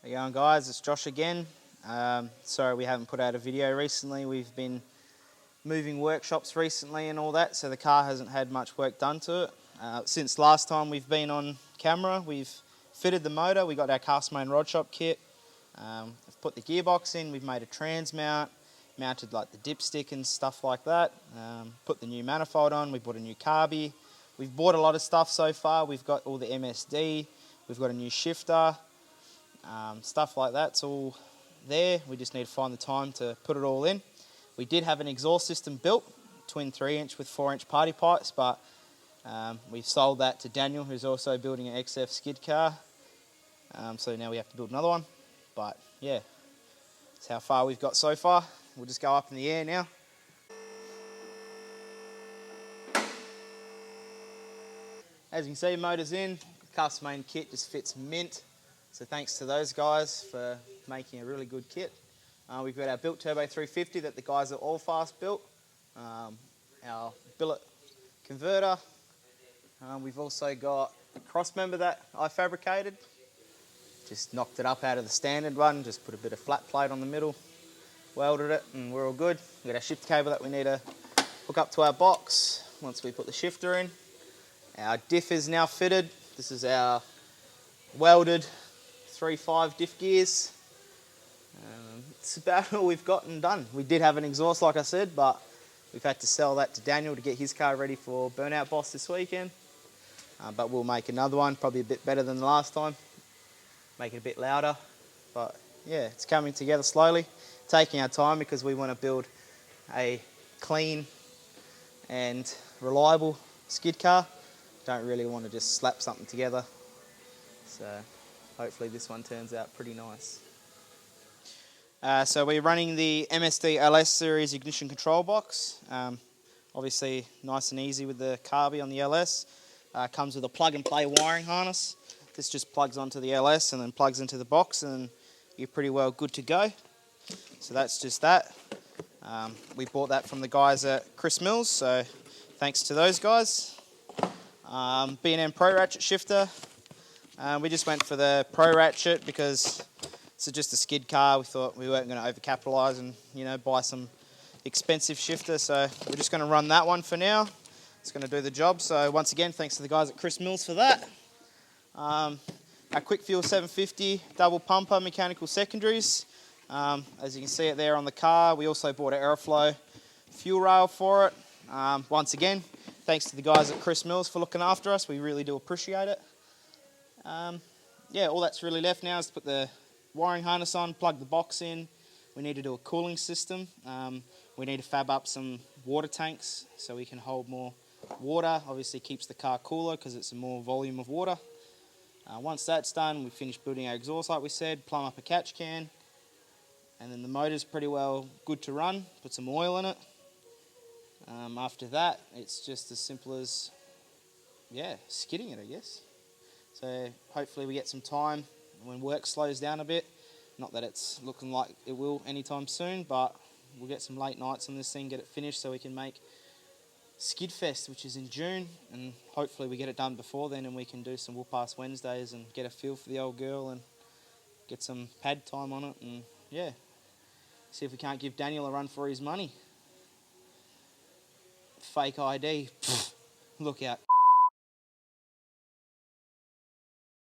How you going, guys? It's Josh again. Sorry we haven't put out a video recently. We've been moving workshops recently and all that, so the car hasn't had much work done to it. Since last time we've been on camera, we've fitted the motor, we got our cast main rod shop kit, I've put the gearbox in, we've made a trans mount, mounted like the dipstick and stuff like that, put the new manifold on, we bought a new carby. We've bought a lot of stuff so far. We've got all the MSD, we've got a new shifter, stuff like that's all there. We just need to find the time to put it all in. We did have an exhaust system built, twin 3-inch with 4-inch party pipes, but we've sold that to Daniel, who's also building an XF skid car. So now we have to build another one. But yeah, that's how far we've got so far. We'll just go up in the air now. As you can see, motor's in. Cast main kit just fits mint. So thanks to those guys for making a really good kit. We've got our built turbo 350 that the guys at All Fast built. Our billet converter. We've also got a cross member that I fabricated. Just knocked it up out of the standard one, just put a bit of flat plate on the middle, welded it, and we're all good. We've got our shift cable that we need to hook up to our box once we put the shifter in. Our diff is now fitted. This is our welded 3.5 diff gears. It's about all we've gotten done. We did have an exhaust, like I said, but we've had to sell that to Daniel to get his car ready for Burnout Boss this weekend. But we'll make another one, probably a bit better than the last time. Make it a bit louder. But yeah, it's coming together slowly. Taking our time because we want to build a clean and reliable skid car. Don't really want to just slap something together. So hopefully this one turns out pretty nice. So we're running the MSD LS series ignition control box. Obviously nice and easy with the carby on the LS. Comes with a plug and play wiring harness. This just plugs onto the LS and then plugs into the box and you're pretty well good to go. So that's just that. We bought that from the guys at Chris Mills, so thanks to those guys. B&M Pro Ratchet shifter. We just went for the Pro Ratchet because it's just a skid car. We thought we weren't going to overcapitalise and buy some expensive shifter, so we're just going to run that one for now. It's going to do the job. So once again, thanks to the guys at Chris Mills for that. Our Quick Fuel 750 double pumper mechanical secondaries. As you can see it there on the car, we also bought an Aeroflow fuel rail for it. Once again, thanks to the guys at Chris Mills for looking after us. We really do appreciate it. Yeah, all that's really left now is to put the wiring harness on, plug the box in. We need to do a cooling system. We need to fab up some water tanks so we can hold more water. Obviously keeps the car cooler because it's a more volume of water. Once that's done, we finish building our exhaust like we said, plumb up a catch can, and then the motor's pretty well good to run. Put some oil in it. After that, it's just as simple as, yeah, skidding it, I guess. So hopefully we get some time when work slows down a bit. Not that it's looking like it will anytime soon, but we'll get some late nights on this thing, get it finished so we can make Skid Fest, which is in June, and hopefully we get it done before then and we can do some Whoop-Ass Wednesdays and get a feel for the old girl and get some pad time on it and, yeah, see if we can't give Daniel a run for his money. Fake ID, look out.